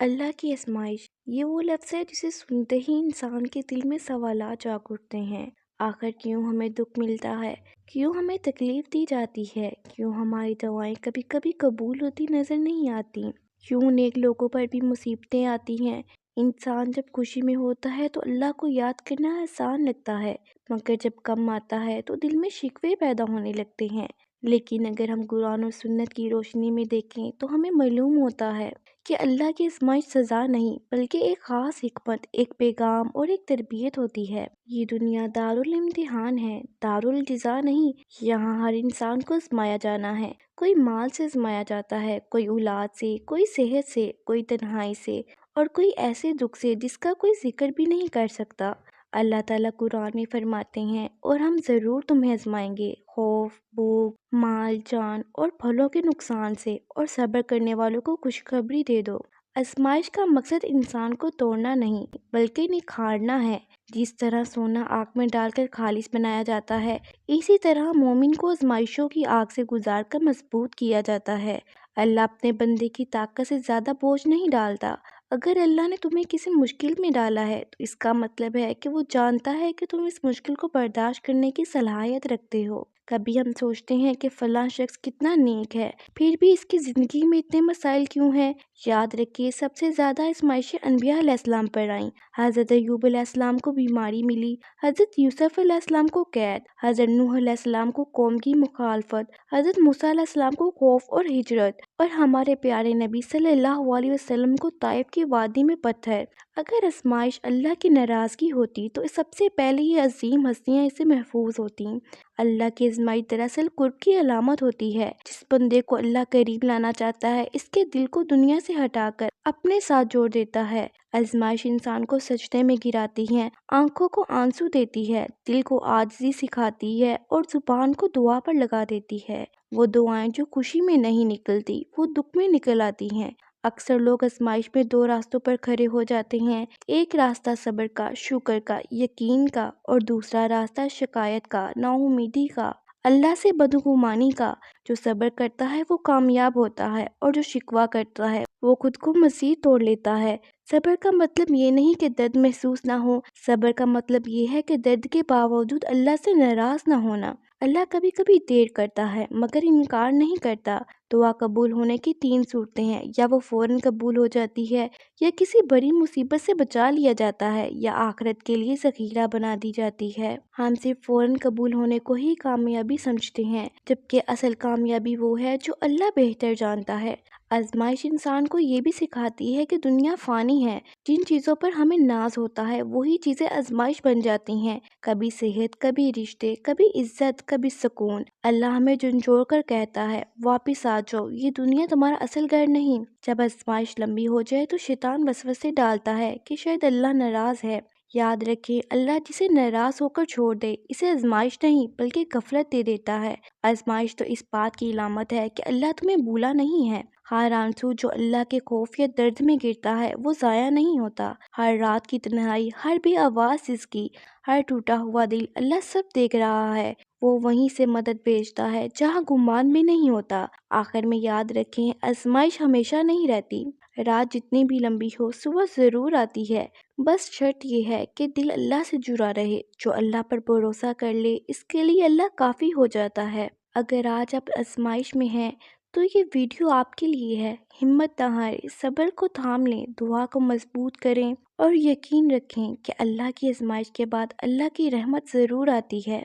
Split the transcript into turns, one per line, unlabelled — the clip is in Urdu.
اللہ کی آزمائش، یہ وہ لفظ ہے جسے سنتے ہی انسان کے دل میں سوالات جاگ اٹھتے ہیں۔ آخر کیوں ہمیں دکھ ملتا ہے؟ کیوں ہمیں تکلیف دی جاتی ہے؟ کیوں ہماری دعائیں کبھی کبھی قبول ہوتی نظر نہیں آتی؟ کیوں نیک لوگوں پر بھی مصیبتیں آتی ہیں؟ انسان جب خوشی میں ہوتا ہے تو اللہ کو یاد کرنا آسان لگتا ہے، مگر جب غم آتا ہے تو دل میں شکوے پیدا ہونے لگتے ہیں۔ لیکن اگر ہم قرآن اور سنت کی روشنی میں دیکھیں تو ہمیں معلوم ہوتا ہے کہ اللہ کی آزمائش سزا نہیں بلکہ ایک خاص حکمت، ایک پیغام اور ایک تربیت ہوتی ہے۔ یہ دنیا دارالامتحان ہے، دارالجزا نہیں۔ یہاں ہر انسان کو آزمایا جانا ہے۔ کوئی مال سے آزمایا جاتا ہے، کوئی اولاد سے، کوئی صحت سے، کوئی تنہائی سے، اور کوئی ایسے دکھ سے جس کا کوئی ذکر بھی نہیں کر سکتا۔ اللہ تعالیٰ قرآن میں فرماتے ہیں، اور ہم ضرور تمہیں آزمائیں گے، خوف، بھوک، مال، جان اور پھلوں کے نقصان سے، اور صبر کرنے والوں کو خوشخبری دے دو۔ آزمائش کا مقصد انسان کو توڑنا نہیں بلکہ نکھارنا ہے۔ جس طرح سونا آگ میں ڈال کر خالص بنایا جاتا ہے، اسی طرح مومن کو آزمائشوں کی آگ سے گزار کر مضبوط کیا جاتا ہے۔ اللہ اپنے بندے کی طاقت سے زیادہ بوجھ نہیں ڈالتا۔ اگر اللہ نے تمہیں کسی مشکل میں ڈالا ہے تو اس کا مطلب ہے کہ وہ جانتا ہے کہ تم اس مشکل کو برداشت کرنے کی صلاحیت رکھتے ہو۔ کبھی ہم سوچتے ہیں کہ فلاں شخص کتنا نیک ہے، پھر بھی اس کی زندگی میں اتنے مسائل کیوں ہیں؟ یاد رکھیے، سب سے زیادہ آزمائشیں انبیاء علیہ السلام پر آئیں۔ حضرت ایوب علیہ السلام کو بیماری ملی، حضرت یوسف علیہ السلام کو قید، حضرت نوح علیہ السلام کو قوم کی مخالفت، حضرت موسیٰ علیہ السلام کو خوف اور ہجرت، اور ہمارے پیارے نبی صلی اللہ علیہ وسلم کو طائف کی وادی میں پتھر۔ اگر آزمائش اللہ کی ناراضگی ہوتی تو سب سے پہلے یہ عظیم ہستیاں اسے محفوظ ہوتیں۔ اللہ کی آزمائش دراصل قرب کی علامت ہوتی ہے۔ جس بندے کو اللہ قریب لانا چاہتا ہے، اس کے دل کو دنیا سے ہٹا کر اپنے ساتھ جوڑ دیتا ہے۔ آزمائش انسان کو سجدے میں گراتی ہے، آنکھوں کو آنسو دیتی ہے، دل کو عاجزی سکھاتی ہے، اور زبان کو دعا پر لگا دیتی ہے۔ وہ دعائیں جو خوشی میں نہیں نکلتی، وہ دکھ میں نکل آتی ہیں۔ اکثر لوگ آزمائش میں دو راستوں پر کھڑے ہو جاتے ہیں، ایک راستہ صبر کا، شکر کا، یقین کا، اور دوسرا راستہ شکایت کا، نا امیدی کا، اللہ سے بدگمانی کا۔ جو صبر کرتا ہے وہ کامیاب ہوتا ہے، اور جو شکوہ کرتا ہے وہ خود کو مزید توڑ لیتا ہے۔ صبر کا مطلب یہ نہیں کہ درد محسوس نہ ہو، صبر کا مطلب یہ ہے کہ درد کے باوجود اللہ سے ناراض نہ ہونا۔ اللہ کبھی کبھی دیر کرتا ہے مگر انکار نہیں کرتا۔ دعا قبول ہونے کی تین صورتیں ہیں، یا وہ فوراً قبول ہو جاتی ہے، یا کسی بڑی مصیبت سے بچا لیا جاتا ہے، یا آخرت کے لیے ذخیرہ بنا دی جاتی ہے۔ ہم صرف فوراً قبول ہونے کو ہی کامیابی سمجھتے ہیں، جبکہ اصل کامیابی وہ ہے جو اللہ بہتر جانتا ہے۔ آزمائش انسان کو یہ بھی سکھاتی ہے کہ دنیا فانی ہے۔ جن چیزوں پر ہمیں ناز ہوتا ہے وہی چیزیں آزمائش بن جاتی ہیں، کبھی صحت، کبھی رشتے، کبھی عزت، کبھی سکون۔ اللہ ہمیں جھنجھوڑ کر کہتا ہے، واپس آ جاؤ، یہ دنیا تمہارا اصل گھر نہیں۔ جب آزمائش لمبی ہو جائے تو شیطان وسوسے ڈالتا ہے کہ شاید اللہ ناراض ہے۔ یاد رکھیں، اللہ جسے ناراض ہو کر چھوڑ دے، اسے آزمائش نہیں بلکہ غفلت دے دیتا ہے۔ آزمائش تو اس بات کی علامت ہے کہ اللہ تمہیں بھولا نہیں ہے۔ ہر آنسو جو اللہ کے خوف یا درد میں گرتا ہے وہ ضائع نہیں ہوتا۔ ہر رات کی تنہائی، ہر بے آواز سسکی، ہر ٹوٹا ہوا دل، اللہ سب دیکھ رہا ہے۔ وہ وہیں سے مدد بھیجتا ہے جہاں گمان بھی نہیں ہوتا۔ آخر میں یاد رکھیں، آزمائش ہمیشہ نہیں رہتی۔ رات جتنی بھی لمبی ہو، صبح ضرور آتی ہے۔ بس شرط یہ ہے کہ دل اللہ سے جڑا رہے۔ جو اللہ پر بھروسہ کر لے، اس کے لیے اللہ کافی ہو جاتا ہے۔ اگر آج آپ آزمائش میں ہیں تو یہ ویڈیو آپ کے لیے ہے۔ ہمت نہ ہاریں، صبر کو تھام لیں، دعا کو مضبوط کریں، اور یقین رکھیں کہ اللہ کی آزمائش کے بعد اللہ کی رحمت ضرور آتی ہے۔